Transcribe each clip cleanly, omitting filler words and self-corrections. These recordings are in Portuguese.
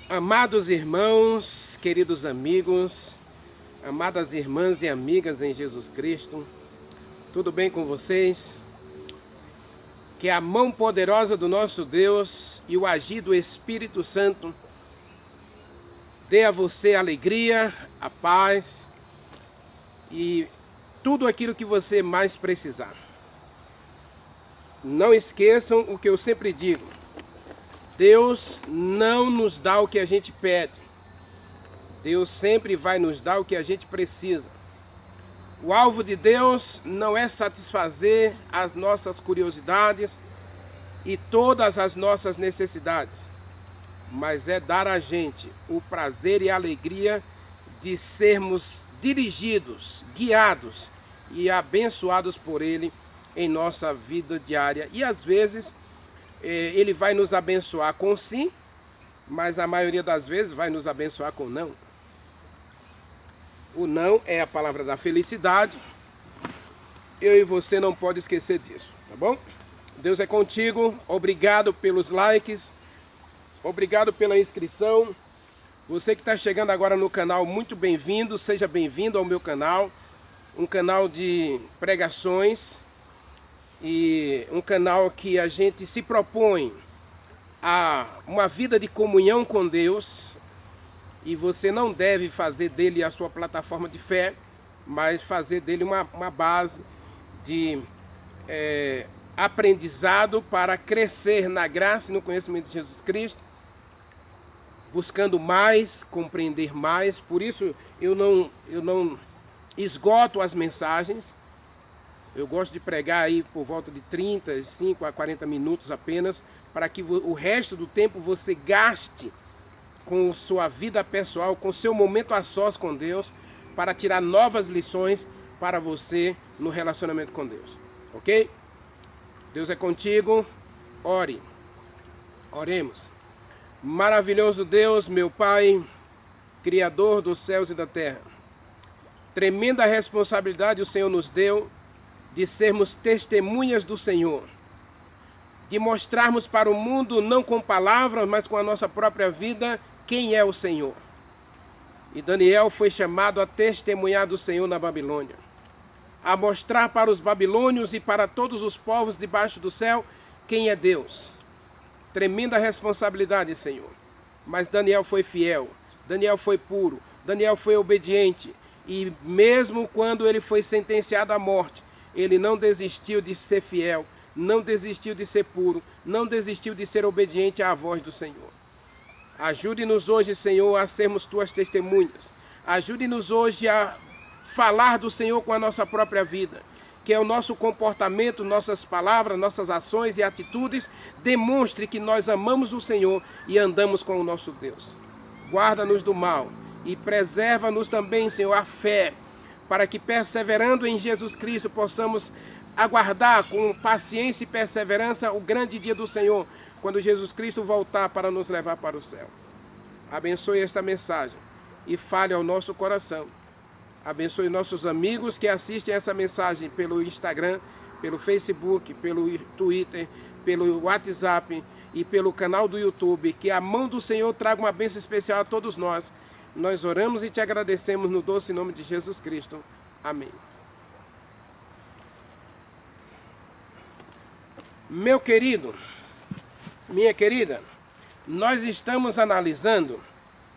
Amados irmãos, queridos amigos, amadas irmãs e amigas em Jesus Cristo, tudo bem com vocês? Que a mão poderosa do nosso Deus e o agir do Espírito Santo dê a você a alegria, a paz e tudo aquilo que você mais precisar. Não esqueçam o que eu sempre digo: Deus não nos dá o que a gente pede. Deus sempre vai nos dar o que a gente precisa. O alvo de Deus não é satisfazer as nossas curiosidades e todas as nossas necessidades, mas é dar a gente o prazer e a alegria de sermos dirigidos, guiados e abençoados por Ele em nossa vida diária. E às vezes Ele vai nos abençoar com sim, mas a maioria das vezes vai nos abençoar com não. O não é a palavra da felicidade. Eu e você não pode esquecer disso, tá bom? Deus é contigo. Obrigado pelos likes. Obrigado pela inscrição. Você que está chegando agora no canal, muito bem-vindo. Seja bem-vindo ao meu canal. Um canal de pregações. E um canal que a gente se propõe a uma vida de comunhão com Deus. E você não deve fazer dele a sua plataforma de fé, mas fazer dele uma base de aprendizado para crescer na graça e no conhecimento de Jesus Cristo, buscando mais, compreender mais. Por isso eu não esgoto as mensagens. Eu gosto de pregar aí por volta de 35 a 40 minutos apenas, para que o resto do tempo você gaste com sua vida pessoal, com seu momento a sós com Deus, para tirar novas lições para você no relacionamento com Deus. Ok? Deus é contigo. Ore. Oremos. Maravilhoso Deus, meu Pai, Criador dos céus e da terra. Tremenda responsabilidade o Senhor nos deu de sermos testemunhas do Senhor, de mostrarmos para o mundo, não com palavras, mas com a nossa própria vida, quem é o Senhor. E Daniel foi chamado a testemunhar do Senhor na Babilônia, a mostrar para os babilônios e para todos os povos debaixo do céu quem é Deus. Tremenda responsabilidade, Senhor. Mas Daniel foi fiel, Daniel foi puro, Daniel foi obediente. E mesmo quando ele foi sentenciado à morte, ele não desistiu de ser fiel, não desistiu de ser puro, não desistiu de ser obediente à voz do Senhor. Ajude-nos hoje, Senhor, a sermos tuas testemunhas. Ajude-nos hoje a falar do Senhor com a nossa própria vida. Que é o nosso comportamento, nossas palavras, nossas ações e atitudes demonstre que nós amamos o Senhor e andamos com o nosso Deus. Guarda-nos do mal e preserva-nos também, Senhor, a fé, para que, perseverando em Jesus Cristo, possamos aguardar com paciência e perseverança o grande dia do Senhor, quando Jesus Cristo voltar para nos levar para o céu. Abençoe esta mensagem e fale ao nosso coração. Abençoe nossos amigos que assistem essa mensagem pelo Instagram, pelo Facebook, pelo Twitter, pelo WhatsApp e pelo canal do YouTube. Que a mão do Senhor traga uma bênção especial a todos nós. Nós oramos e te agradecemos no doce nome de Jesus Cristo. Amém. Meu querido, minha querida, nós estamos analisando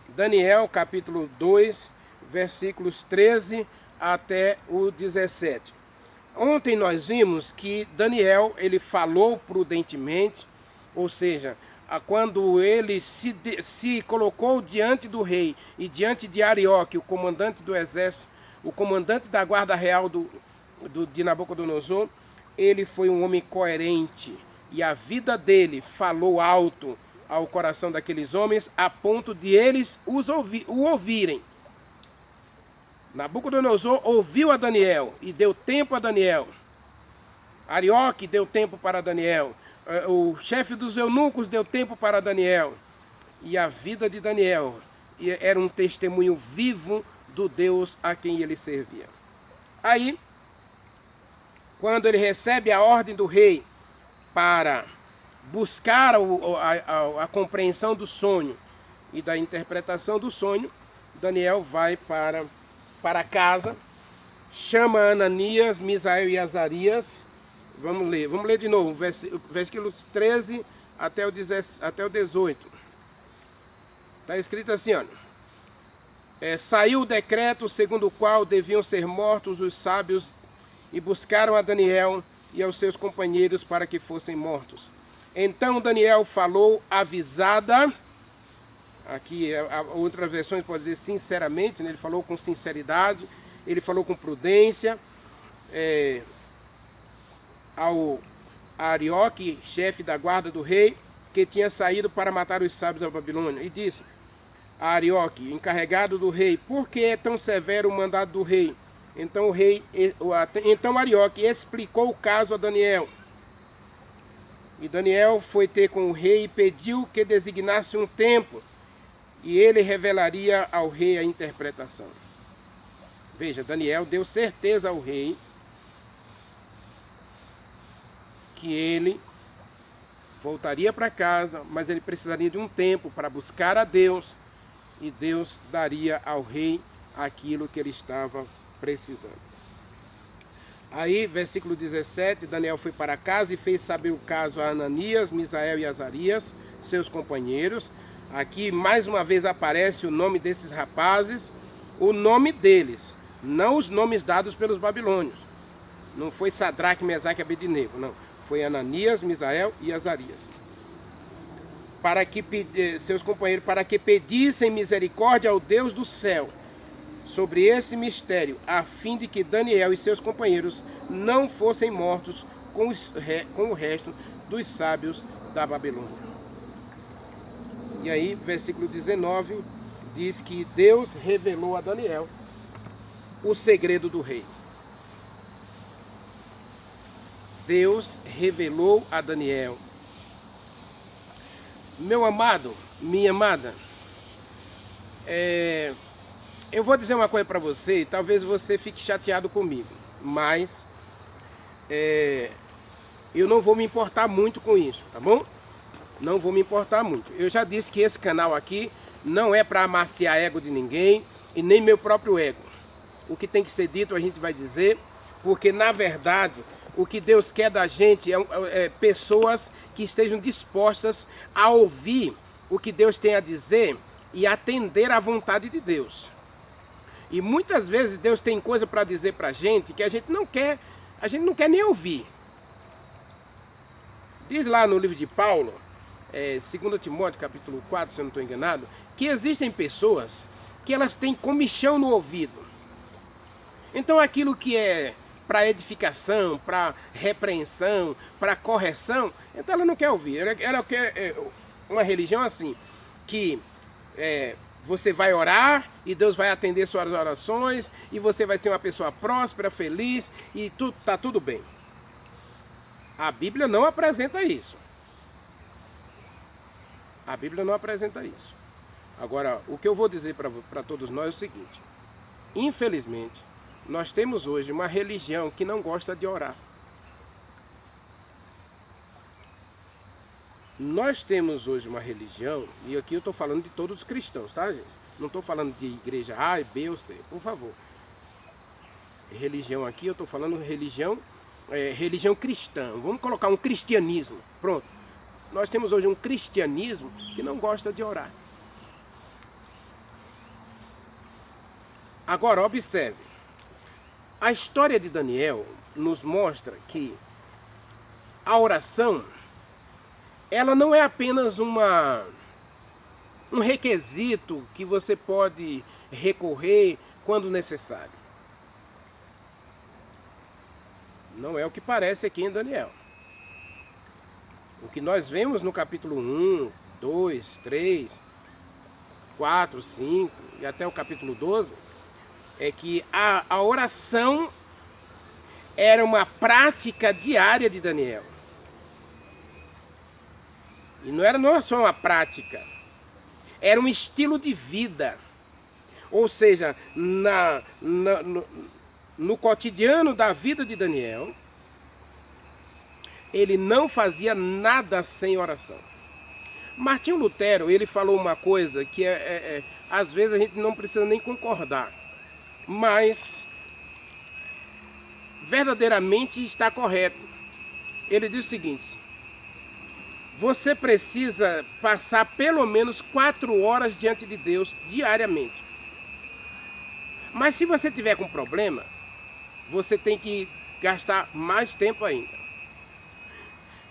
Daniel capítulo 2, versículos 13 até o 17. Ontem nós vimos que Daniel, ele falou prudentemente, ou seja, quando ele se colocou diante do rei e diante de Arioque, o comandante do exército, o comandante da guarda real de Nabucodonosor, ele foi um homem coerente e a vida dele falou alto ao coração daqueles homens a ponto de eles o ouvirem. Nabucodonosor ouviu a Daniel e deu tempo a Daniel. Arioque deu tempo para Daniel. O chefe dos eunucos deu tempo para Daniel. E a vida de Daniel era um testemunho vivo do Deus a quem ele servia. Aí, quando ele recebe a ordem do rei para buscar a compreensão do sonho e da interpretação do sonho, Daniel vai para casa, chama Ananias, Misael e Azarias. Vamos ler de novo, versículos 13 até o 18. Está escrito assim, olha. Saiu o decreto segundo o qual deviam ser mortos os sábios e buscaram a Daniel e aos seus companheiros para que fossem mortos. Então Daniel falou avisada, aqui outras versões podem dizer sinceramente, né? Ele falou com sinceridade, ele falou com prudência, ao Arioque, chefe da guarda do rei, que tinha saído para matar os sábios da Babilônia, e disse a Arioque, encarregado do rei: por que é tão severo o mandado do rei? Então Arioque explicou o caso a Daniel. E Daniel foi ter com o rei e pediu que designasse um tempo, e ele revelaria ao rei a interpretação. Veja, Daniel deu certeza ao rei que ele voltaria para casa, mas ele precisaria de um tempo para buscar a Deus, e Deus daria ao rei aquilo que ele estava precisando. Aí, versículo 17, Daniel foi para casa e fez saber o caso a Ananias, Misael e Azarias, seus companheiros. Aqui, mais uma vez, aparece o nome desses rapazes, o nome deles, não os nomes dados pelos babilônios. Não foi Sadraque, Mesaque e Abednego, não. Foi Ananias, Misael e Azarias. Seus companheiros, para que pedissem misericórdia ao Deus do céu sobre esse mistério, a fim de que Daniel e seus companheiros não fossem mortos com o resto dos sábios da Babilônia. E aí, versículo 19, diz que Deus revelou a Daniel o segredo do rei. Deus revelou a Daniel. Meu amado, minha amada, eu vou dizer uma coisa para você, e talvez você fique chateado comigo, mas eu não vou me importar muito com isso, tá bom? Não vou me importar muito. Eu já disse que esse canal aqui não é para amaciar ego de ninguém e nem meu próprio ego. O que tem que ser dito a gente vai dizer, porque na verdade o que Deus quer da gente é pessoas que estejam dispostas a ouvir o que Deus tem a dizer e atender à vontade de Deus. E muitas vezes Deus tem coisa para dizer para a gente que a gente não quer nem ouvir. Diz lá no livro de Paulo, 2 Timóteo capítulo 4, se eu não estou enganado, que existem pessoas que elas têm comichão no ouvido. Então aquilo que é para edificação, para repreensão, para correção, então ela não quer ouvir. Ela quer uma religião assim, que você vai orar e Deus vai atender suas orações e você vai ser uma pessoa próspera, feliz e está tudo bem. A Bíblia não apresenta isso. A Bíblia não apresenta isso. Agora, o que eu vou dizer para todos nós é o seguinte: infelizmente, nós temos hoje uma religião que não gosta de orar. Nós temos hoje uma religião, e aqui eu estou falando de todos os cristãos, tá, gente? Não estou falando de igreja A, B ou C, por favor. Religião aqui, eu estou falando religião cristã. Vamos colocar um cristianismo. Pronto. Nós temos hoje um cristianismo que não gosta de orar. Agora, observe. A história de Daniel nos mostra que a oração, ela não é apenas um requisito que você pode recorrer quando necessário. Não é o que parece aqui em Daniel. O que nós vemos no capítulo 1, 2, 3, 4, 5 e até o capítulo 12, é que a oração era uma prática diária de Daniel. E não era só uma prática, era um estilo de vida. Ou seja, no cotidiano da vida de Daniel, ele não fazia nada sem oração. Martinho Lutero, ele falou uma coisa que às vezes a gente não precisa nem concordar, mas verdadeiramente está correto. Ele diz o seguinte: você precisa passar pelo menos 4 horas diante de Deus diariamente. Mas se você tiver com problema, você tem que gastar mais tempo ainda.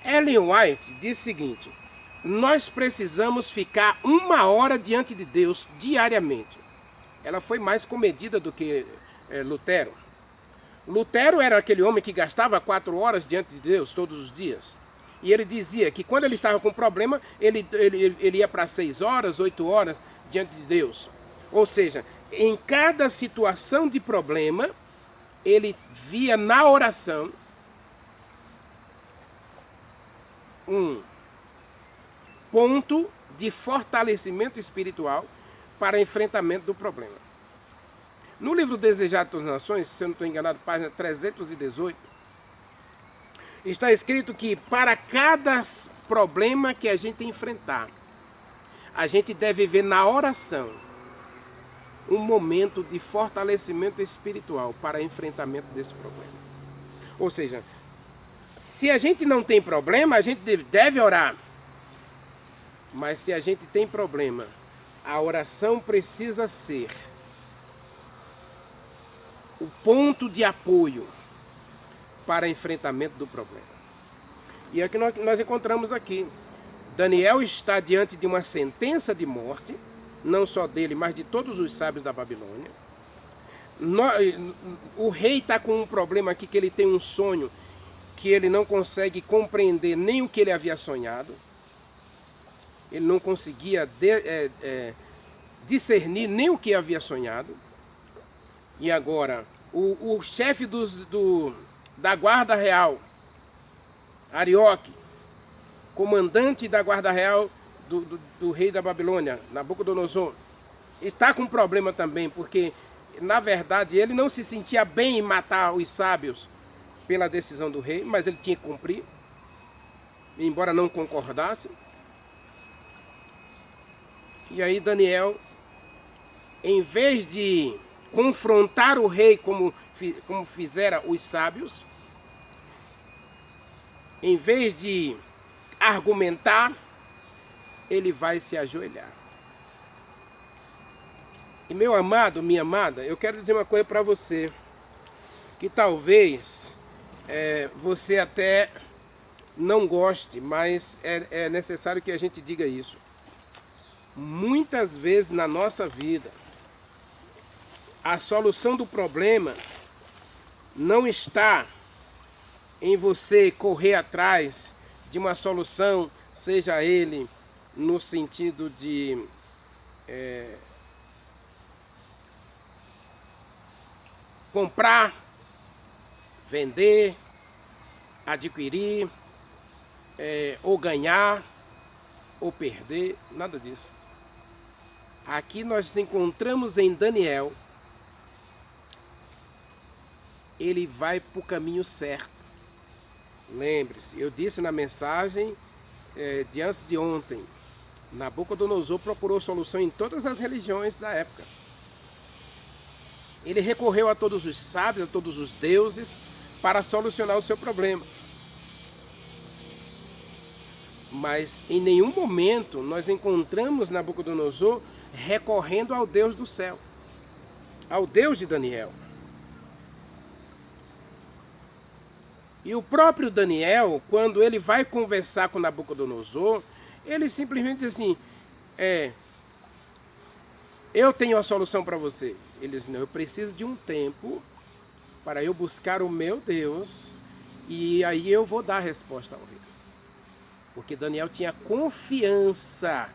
Ellen White diz o seguinte: nós precisamos ficar 1 hora diante de Deus diariamente. Ela foi mais comedida do que Lutero. Lutero era aquele homem que gastava 4 horas diante de Deus todos os dias. E ele dizia que quando ele estava com problema, ele ia para 6 horas, 8 horas diante de Deus. Ou seja, em cada situação de problema, ele via na oração um ponto de fortalecimento espiritual para enfrentamento do problema. No livro Desejado de Todas as Nações, se eu não estou enganado, página 318, está escrito que para cada problema que a gente enfrentar, a gente deve ver na oração um momento de fortalecimento espiritual para enfrentamento desse problema. Ou seja, se a gente não tem problema, a gente deve orar. Mas se a gente tem problema, a oração precisa ser o ponto de apoio para enfrentamento do problema. E é o que nós encontramos aqui. Daniel está diante de uma sentença de morte, não só dele, mas de todos os sábios da Babilônia. O rei está com um problema aqui, que ele tem um sonho que ele não consegue compreender nem o que ele havia sonhado. Ele não conseguia discernir nem o que havia sonhado. E agora, o chefe da guarda real, Arioque, comandante da guarda real do rei da Babilônia, Nabucodonosor, está com um problema também, porque, na verdade, ele não se sentia bem em matar os sábios pela decisão do rei, mas ele tinha que cumprir, embora não concordasse. E aí Daniel, em vez de confrontar o rei como fizera os sábios, em vez de argumentar, ele vai se ajoelhar. E meu amado, minha amada, eu quero dizer uma coisa para você, que talvez você até não goste, mas é necessário que a gente diga isso. Muitas vezes na nossa vida, a solução do problema não está em você correr atrás de uma solução, seja ele no sentido de comprar, vender, adquirir, ou ganhar, ou perder, nada disso. Aqui nós encontramos em Daniel, ele vai para o caminho certo. Lembre-se, eu disse na mensagem de antes de ontem, Nabucodonosor procurou solução em todas as religiões da época. Ele recorreu a todos os sábios, a todos os deuses, para solucionar o seu problema. Mas em nenhum momento nós encontramos Nabucodonosor recorrendo ao Deus do céu, ao Deus de Daniel. E o próprio Daniel, quando ele vai conversar com Nabucodonosor, ele simplesmente diz assim, eu tenho a solução para você. Ele diz, não, eu preciso de um tempo para eu buscar o meu Deus e aí eu vou dar a resposta ao rei. Porque Daniel tinha confiança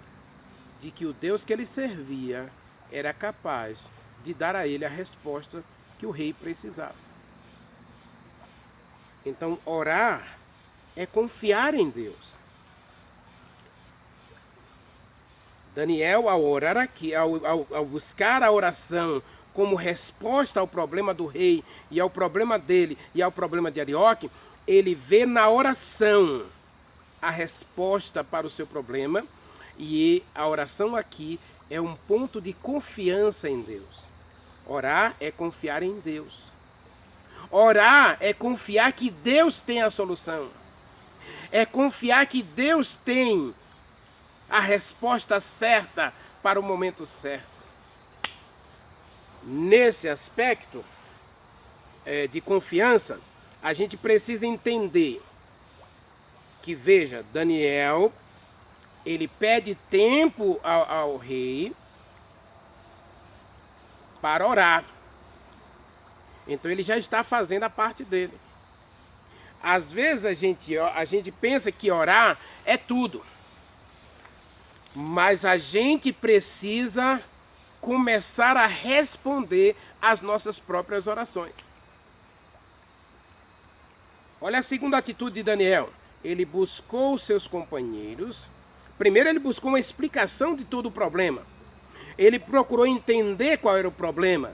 de que o Deus que ele servia era capaz de dar a ele a resposta que o rei precisava. Então, orar é confiar em Deus. Daniel, ao orar aqui, ao buscar a oração como resposta ao problema do rei e ao problema dele e ao problema de Arioque, ele vê na oração a resposta para o seu problema E a oração aqui é um ponto de confiança em Deus. Orar é confiar em Deus. Orar é confiar que Deus tem a solução. É confiar que Deus tem a resposta certa para o momento certo. Nesse aspecto de confiança, a gente precisa entender que, veja, Daniel, ele pede tempo ao rei para orar. Então ele já está fazendo a parte dele. Às vezes a gente pensa que orar é tudo. Mas a gente precisa começar a responder às nossas próprias orações. Olha a segunda atitude de Daniel. Ele buscou os seus companheiros. Primeiro ele buscou uma explicação de todo o problema. Ele procurou entender qual era o problema.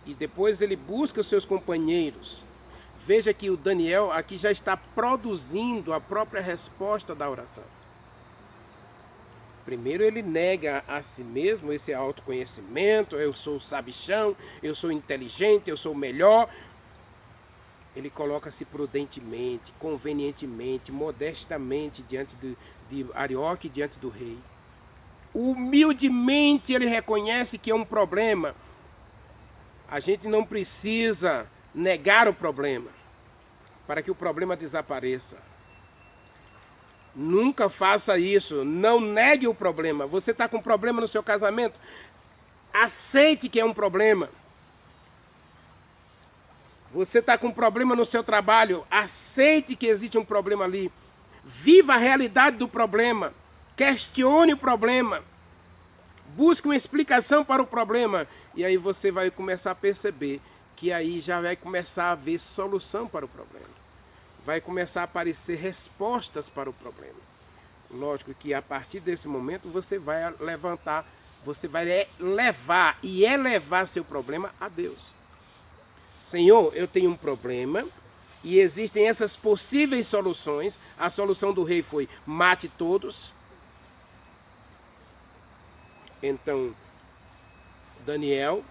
E depois ele busca os seus companheiros. Veja que o Daniel aqui já está produzindo a própria resposta da oração. Primeiro ele nega a si mesmo esse autoconhecimento. Eu sou o sabichão, eu sou inteligente, eu sou o melhor. Ele coloca-se prudentemente, convenientemente, modestamente diante de Arioque, diante do rei. Humildemente ele reconhece que é um problema. A gente não precisa negar o problema para que o problema desapareça. Nunca faça isso. Não negue o problema. Você está com um problema no seu casamento? Aceite que é um problema. Você está com um problema no seu trabalho? Aceite que existe um problema ali. Viva a realidade do problema. Questione o problema. Busque uma explicação para o problema. E aí você vai começar a perceber que aí já vai começar a haver solução para o problema. Vai começar a aparecer respostas para o problema. Lógico que a partir desse momento você vai levantar, você vai levar e elevar seu problema a Deus. Senhor, eu tenho um problema e existem essas possíveis soluções. A solução do rei foi: mate todos. Então, Daniel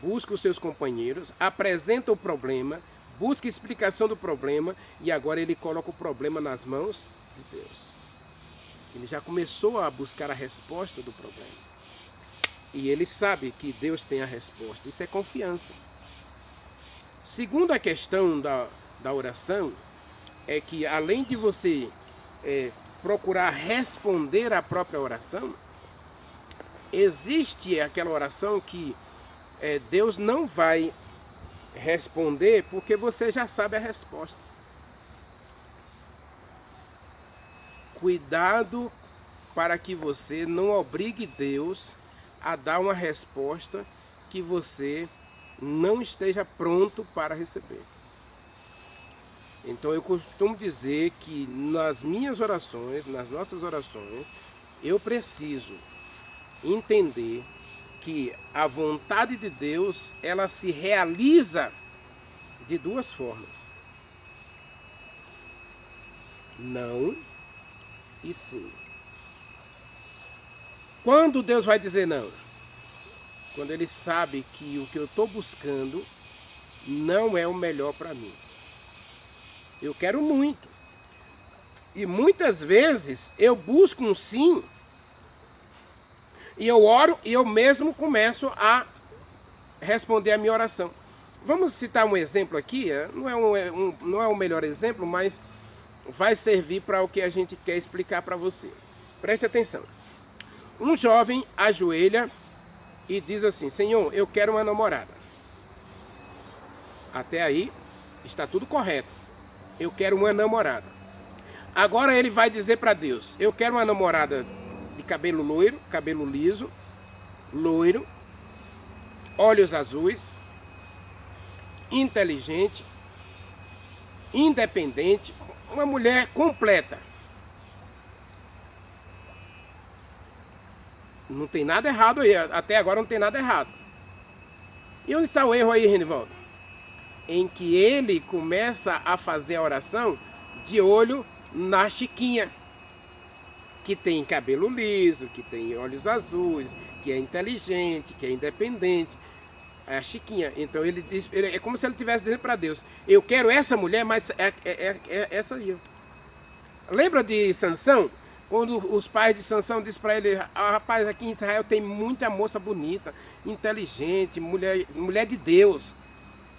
busca os seus companheiros, apresenta o problema, busca explicação do problema e agora ele coloca o problema nas mãos de Deus. Ele já começou a buscar a resposta do problema. E ele sabe que Deus tem a resposta. Isso é confiança. Segunda questão da oração é que, além de você procurar responder à própria oração, existe aquela oração que Deus não vai responder porque você já sabe a resposta. Cuidado para que você não obrigue Deus a dar uma resposta que você não esteja pronto para receber. Então eu costumo dizer que nas minhas orações, nas nossas orações, eu preciso entender que a vontade de Deus, ela se realiza de duas formas: não e sim. Quando Deus vai dizer não? Quando Ele sabe que o que eu estou buscando não é o melhor para mim. Eu quero muito. E muitas vezes eu busco um sim, e eu oro e eu mesmo começo a responder a minha oração. Vamos citar um exemplo aqui, não é o melhor exemplo, mas vai servir para o que a gente quer explicar para você. Preste atenção. Um jovem ajoelha e diz assim: Senhor, eu quero uma namorada. Até aí está tudo correto. Eu quero uma namorada. Agora ele vai dizer para Deus: eu quero uma namorada de cabelo loiro, cabelo liso, loiro, olhos azuis, inteligente, independente, uma mulher completa. Não tem nada errado aí, até agora não tem nada errado. E onde está o erro aí, Renivaldo? Em que ele começa a fazer a oração de olho na Chiquinha. que tem cabelo liso, que tem olhos azuis, que é inteligente, que é independente. É a Chiquinha. Então ele diz, é como se ele estivesse dizendo para Deus: eu quero essa mulher, mas é essa aí. Lembra de Sansão? Quando os pais de Sansão disseram para ele: rapaz, aqui em Israel tem muita moça bonita, inteligente, mulher de Deus.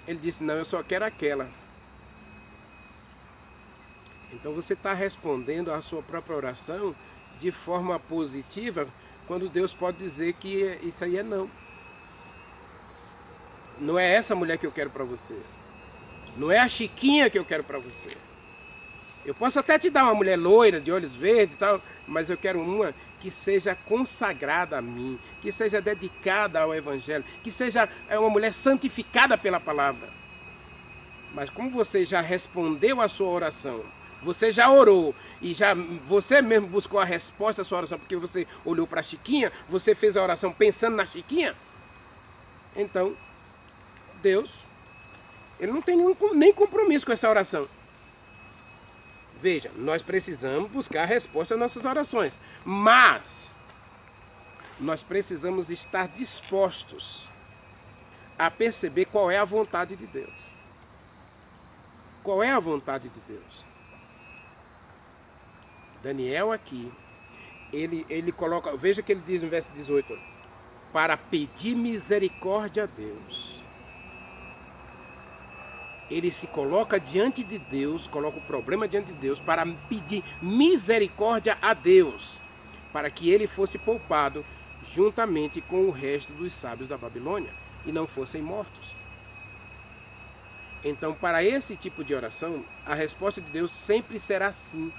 Ele disse: não, eu só quero aquela. Então você está respondendo à sua própria oração de forma positiva, quando Deus pode dizer que isso aí é não. Não é essa mulher que eu quero para você. Não é a Chiquinha que eu quero para você. Eu posso até te dar uma mulher loira, de olhos verdes e tal, mas eu quero uma que seja consagrada a mim, que seja dedicada ao Evangelho, que seja uma mulher santificada pela palavra. Mas como você já respondeu a sua oração, você já orou e você mesmo buscou a resposta à sua oração, porque você olhou para a Chiquinha, você fez a oração pensando na Chiquinha, então Deus, ele não tem nem compromisso com essa oração. Veja, nós precisamos buscar a resposta às nossas orações, mas nós precisamos estar dispostos a perceber qual é a vontade de Deus. Qual é a vontade de Deus? Daniel aqui, ele coloca, veja que ele diz no verso 18, para pedir misericórdia a Deus. Ele se coloca diante de Deus, coloca o problema diante de Deus para pedir misericórdia a Deus, para que ele fosse poupado juntamente com o resto dos sábios da Babilônia e não fossem mortos. Então, para esse tipo de oração, a resposta de Deus sempre será sim.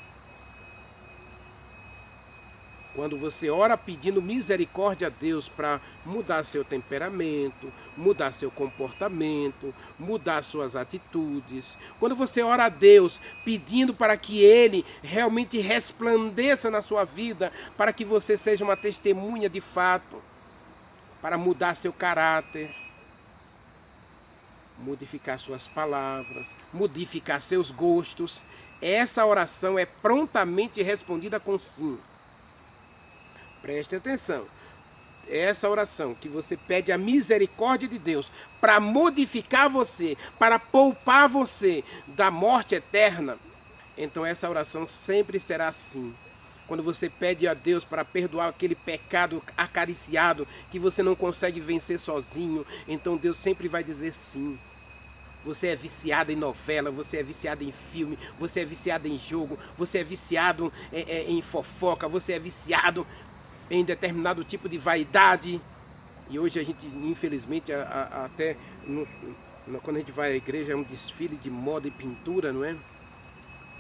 Quando você ora pedindo misericórdia a Deus para mudar seu temperamento, mudar seu comportamento, mudar suas atitudes. Quando você ora a Deus pedindo para que Ele realmente resplandeça na sua vida, para que você seja uma testemunha de fato, para mudar seu caráter, modificar suas palavras, modificar seus gostos, essa oração é prontamente respondida com sim. Preste atenção, essa oração que você pede a misericórdia de Deus para modificar você, para poupar você da morte eterna, então essa oração sempre será assim. Quando você pede a Deus para perdoar aquele pecado acariciado que você não consegue vencer sozinho, então Deus sempre vai dizer sim. Você é viciado em novela, você é viciado em filme, você é viciado em jogo, você é viciado em fofoca, você é viciado em determinado tipo de vaidade. E hoje a gente, infelizmente, até quando a gente vai à igreja é um desfile de moda e pintura, não é?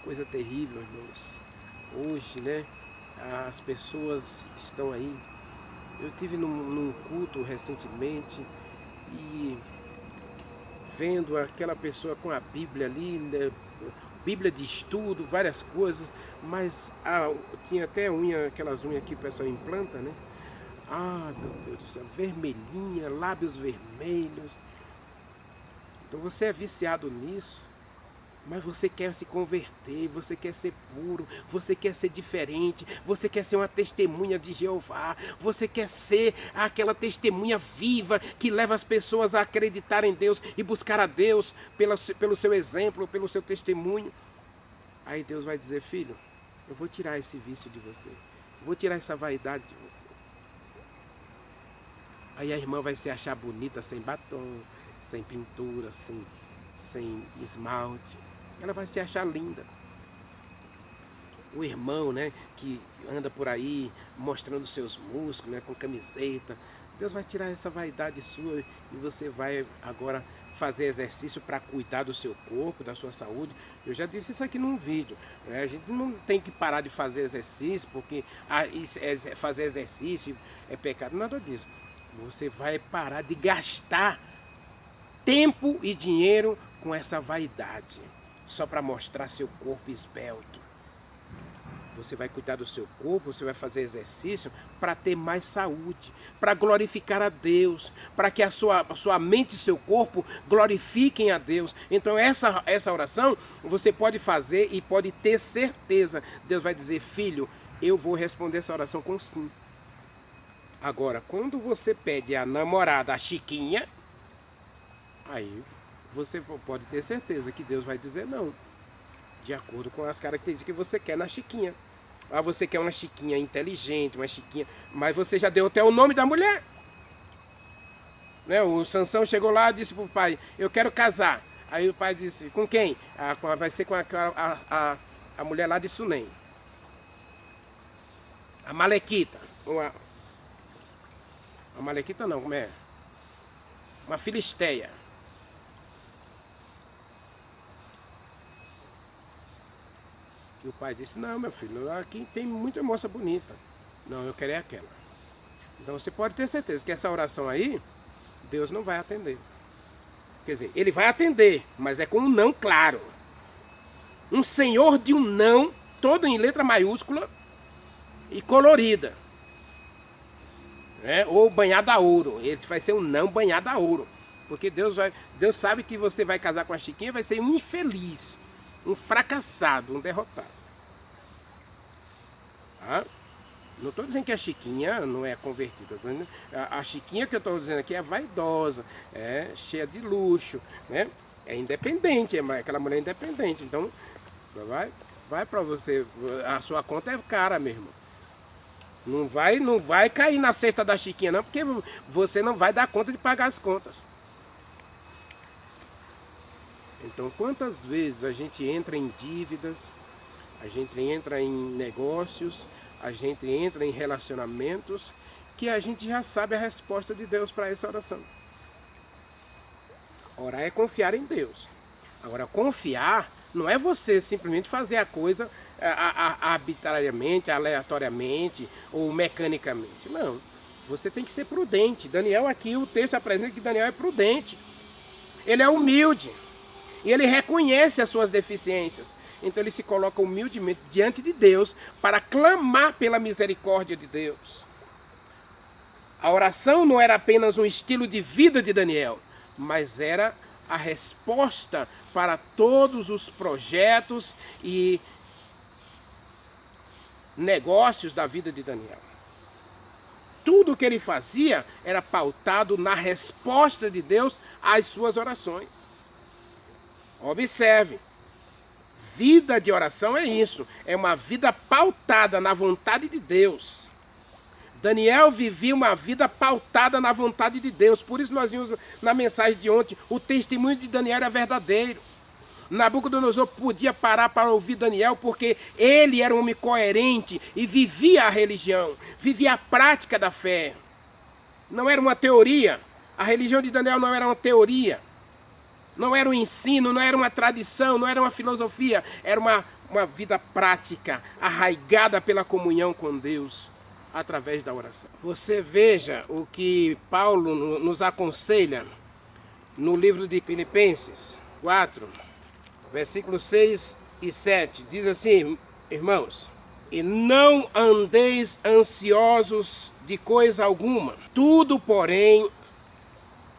Coisa terrível, irmãos. Hoje, né, as pessoas estão aí. Eu estive num culto recentemente e vendo aquela pessoa com a Bíblia ali, né, Bíblia de estudo, várias coisas, mas tinha até unha, aquelas unhas que o pessoal implanta, né? Ah, meu Deus do céu, vermelhinha, lábios vermelhos. Então você é viciado nisso, mas você quer se converter, você quer ser puro, você quer ser diferente, você quer ser uma testemunha de Jeová, você quer ser aquela testemunha viva que leva as pessoas a acreditar em Deus e buscar a Deus pelo seu exemplo, pelo seu testemunho. Aí Deus vai dizer: filho, eu vou tirar esse vício de você, vou tirar essa vaidade de você. Aí a irmã vai se achar bonita sem batom, sem pintura, sem esmalte. Ela vai se achar linda. O irmão, né, que anda por aí mostrando seus músculos, né, com camiseta, Deus vai tirar essa vaidade sua e você vai agora fazer exercício para cuidar do seu corpo, da sua saúde. Eu já disse isso aqui num vídeo, né? A gente não tem que parar de fazer exercício porque fazer exercício é pecado, nada disso. Você vai parar de gastar tempo e dinheiro com essa vaidade, só para mostrar seu corpo esbelto. Você vai cuidar do seu corpo, você vai fazer exercício para ter mais saúde, para glorificar a Deus, para que a sua mente e seu corpo glorifiquem a Deus. Então essa oração você pode fazer e pode ter certeza. Deus vai dizer: filho, eu vou responder essa oração com sim. Agora, quando você pede a namorada, a Chiquinha, aí você pode ter certeza que Deus vai dizer não, de acordo com as características que você quer na Chiquinha. Ah, você quer uma Chiquinha inteligente, uma Chiquinha, mas você já deu até o nome da mulher. Né? O Sansão chegou lá e disse para o pai, eu quero casar. Aí o pai disse, com quem? Vai ser com a mulher lá de Sunem. A Malequita. A Malequita não, como é? Uma Filisteia. E o pai disse, não, meu filho, aqui tem muita moça bonita. Não, eu quero é aquela. Então você pode ter certeza que essa oração aí, Deus não vai atender. Quer dizer, ele vai atender, mas é com um não claro. Um senhor de um não, todo em letra maiúscula e colorida. Ou banhado a ouro. Ele vai ser um não banhado a ouro. Porque Deus sabe que você vai casar com a Chiquinha, vai ser um infeliz, um fracassado, um derrotado. Tá? Não estou dizendo que a Chiquinha não é convertida. A Chiquinha que eu estou dizendo aqui é vaidosa, é cheia de luxo, né? É independente, aquela mulher independente. Então, vai para você, a sua conta é cara mesmo. Não vai cair na cesta da Chiquinha não, porque você não vai dar conta de pagar as contas. Então, quantas vezes a gente entra em dívidas, a gente entra em negócios, a gente entra em relacionamentos, que a gente já sabe a resposta de Deus para essa oração. Orar é confiar em Deus. Agora, confiar não é você simplesmente fazer a coisa arbitrariamente, aleatoriamente ou mecanicamente. Não. Você tem que ser prudente. Daniel aqui, o texto apresenta que Daniel é prudente. Ele é humilde. E ele reconhece as suas deficiências. Então ele se coloca humildemente diante de Deus para clamar pela misericórdia de Deus. A oração não era apenas um estilo de vida de Daniel, mas era a resposta para todos os projetos e negócios da vida de Daniel. Tudo o que ele fazia era pautado na resposta de Deus às suas orações. Observe, vida de oração é isso, é uma vida pautada na vontade de Deus. Daniel vivia uma vida pautada na vontade de Deus, por isso nós vimos na mensagem de ontem, o testemunho de Daniel era verdadeiro. Nabucodonosor podia parar para ouvir Daniel porque ele era um homem coerente e vivia a religião, vivia a prática da fé. Não era uma teoria, a religião de Daniel não era uma teoria. Não era um ensino, não era uma tradição, não era uma filosofia. Era uma vida prática, arraigada pela comunhão com Deus, através da oração. Você veja o que Paulo nos aconselha no livro de Filipenses 4, versículos 6 e 7. Diz assim, irmãos, e não andeis ansiosos de coisa alguma. Tudo, porém,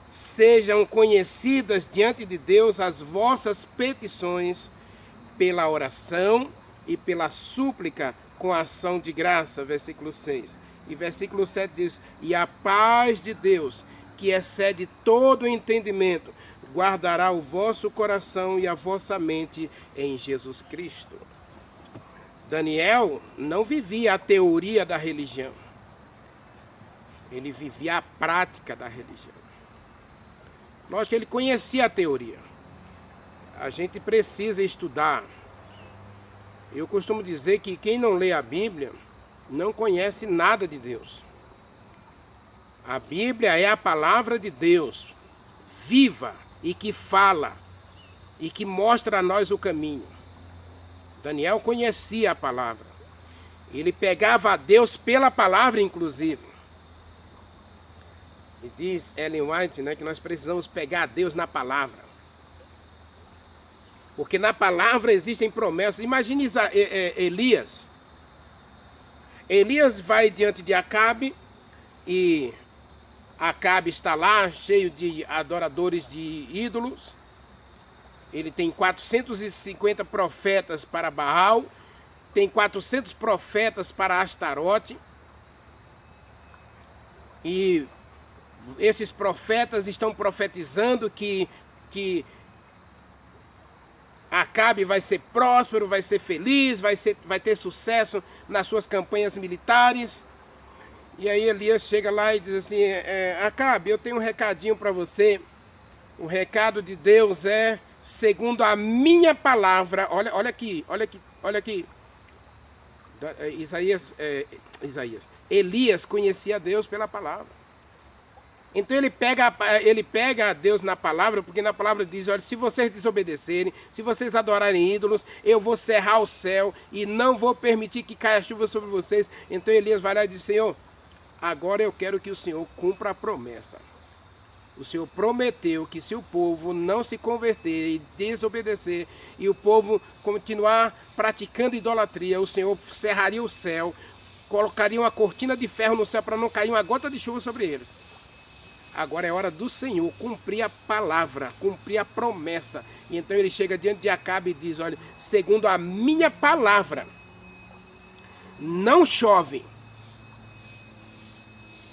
sejam conhecidas diante de Deus as vossas petições pela oração e pela súplica com ação de graça, versículo 6. E versículo 7 diz, e a paz de Deus, que excede todo o entendimento, guardará o vosso coração e a vossa mente em Jesus Cristo. Daniel não vivia a teoria da religião. Ele vivia a prática da religião. Lógico que ele conhecia a teoria. A gente precisa estudar. Eu costumo dizer que quem não lê a Bíblia não conhece nada de Deus. A Bíblia é a palavra de Deus, viva e que fala e que mostra a nós o caminho. Daniel conhecia a palavra. Ele pegava a Deus pela palavra, inclusive. E diz Ellen White, né, que nós precisamos pegar a Deus na palavra. Porque na palavra existem promessas. Imagine Elias. Elias vai diante de Acabe e Acabe está lá cheio de adoradores de ídolos. Ele tem 450 profetas para Baal tem 400 profetas para Astarote. E esses profetas estão profetizando que Acabe vai ser próspero, vai ser feliz, vai ter sucesso nas suas campanhas militares. E aí Elias chega lá e diz assim, Acabe, eu tenho um recadinho para você. O recado de Deus é segundo a minha palavra. Olha aqui. Elias conhecia Deus pela palavra. Então ele pega a Deus na palavra, porque na palavra diz, olha, se vocês desobedecerem, se vocês adorarem ídolos, eu vou cerrar o céu e não vou permitir que caia chuva sobre vocês. Então Elias vai lá e diz, Senhor, agora eu quero que o Senhor cumpra a promessa. O Senhor prometeu que se o povo não se converter e desobedecer, e o povo continuar praticando idolatria, o Senhor cerraria o céu, colocaria uma cortina de ferro no céu para não cair uma gota de chuva sobre eles. Agora é hora do Senhor cumprir a palavra, cumprir a promessa. E então ele chega diante de Acabe e diz, olha, segundo a minha palavra, não chove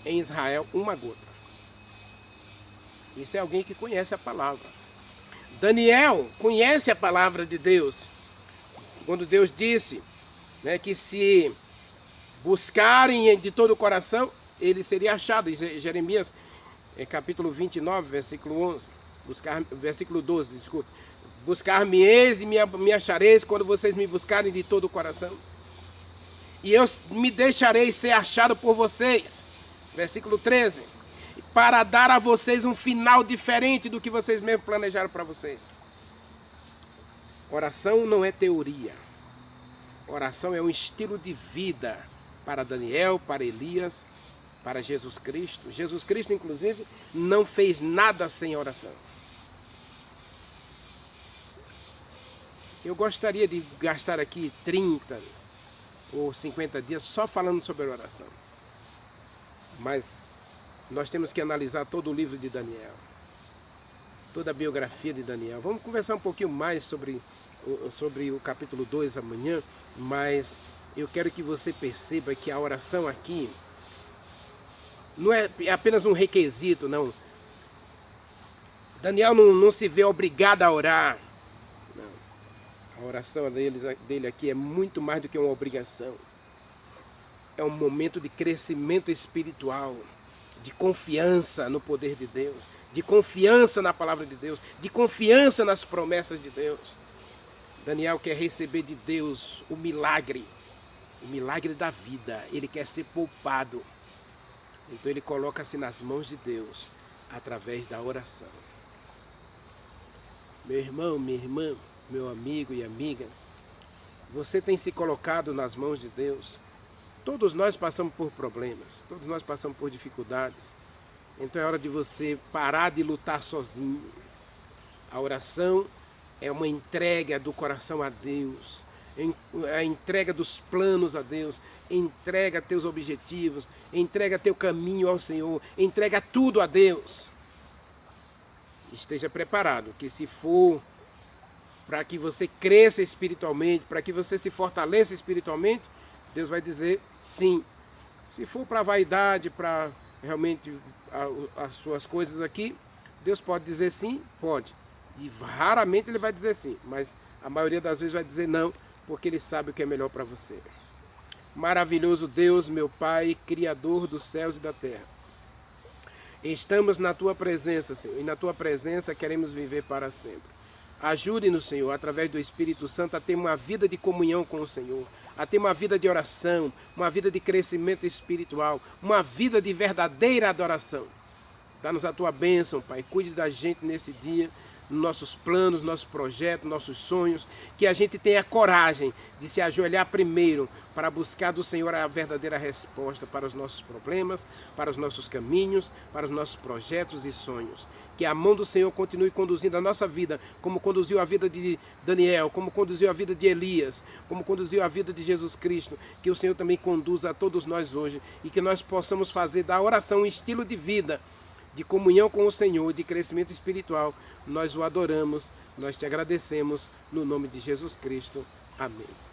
em Israel uma gota. Isso é alguém que conhece a palavra. Daniel conhece a palavra de Deus. Quando Deus disse, né, que se buscarem de todo o coração, ele seria achado. Jeremias capítulo 29, versículo 11. Versículo 12, desculpe. Buscar-me-eis e me achareis quando vocês me buscarem de todo o coração. E eu me deixarei ser achado por vocês. Versículo 13. Para dar a vocês um final diferente do que vocês mesmos planejaram para vocês. Oração não é teoria. Oração é um estilo de vida para Daniel, para Elias, para Jesus Cristo. Jesus Cristo, inclusive, não fez nada sem oração. Eu gostaria de gastar aqui 30 ou 50 dias só falando sobre oração. Mas nós temos que analisar todo o livro de Daniel, toda a biografia de Daniel. Vamos conversar um pouquinho mais sobre o capítulo 2 amanhã, mas eu quero que você perceba que a oração aqui não é apenas um requisito, não. Daniel não se vê obrigado a orar. Não. A oração dele aqui é muito mais do que uma obrigação. É um momento de crescimento espiritual, de confiança no poder de Deus, de confiança na palavra de Deus, de confiança nas promessas de Deus. Daniel quer receber de Deus o milagre da vida. Ele quer ser poupado. Então ele coloca-se nas mãos de Deus através da oração. Meu irmão, minha irmã, meu amigo e amiga, você tem se colocado nas mãos de Deus? Todos nós passamos por problemas, todos nós passamos por dificuldades. Então é hora de você parar de lutar sozinho. A oração é uma entrega do coração a Deus. A entrega dos planos a Deus, entrega teus objetivos, entrega teu caminho ao Senhor, entrega tudo a Deus. Esteja preparado, que se for para que você cresça espiritualmente, para que você se fortaleça espiritualmente, Deus vai dizer sim. Se for para vaidade, para realmente as suas coisas aqui, Deus pode dizer sim, pode. E raramente ele vai dizer sim, mas a maioria das vezes vai dizer não, porque ele sabe o que é melhor para você. Maravilhoso Deus, meu Pai, Criador dos céus e da terra. Estamos na Tua presença, Senhor, e na Tua presença queremos viver para sempre. Ajude-nos, Senhor, através do Espírito Santo, a ter uma vida de comunhão com o Senhor, a ter uma vida de oração, uma vida de crescimento espiritual, uma vida de verdadeira adoração. Dá-nos a Tua bênção, Pai, cuide da gente nesse dia, nossos planos, nossos projetos, nossos sonhos, que a gente tenha coragem de se ajoelhar primeiro para buscar do Senhor a verdadeira resposta para os nossos problemas, para os nossos caminhos, para os nossos projetos e sonhos. Que a mão do Senhor continue conduzindo a nossa vida, como conduziu a vida de Daniel, como conduziu a vida de Elias, como conduziu a vida de Jesus Cristo. Que o Senhor também conduza a todos nós hoje e que nós possamos fazer da oração um estilo de vida, de comunhão com o Senhor, de crescimento espiritual. Nós o adoramos, nós te agradecemos, no nome de Jesus Cristo. Amém.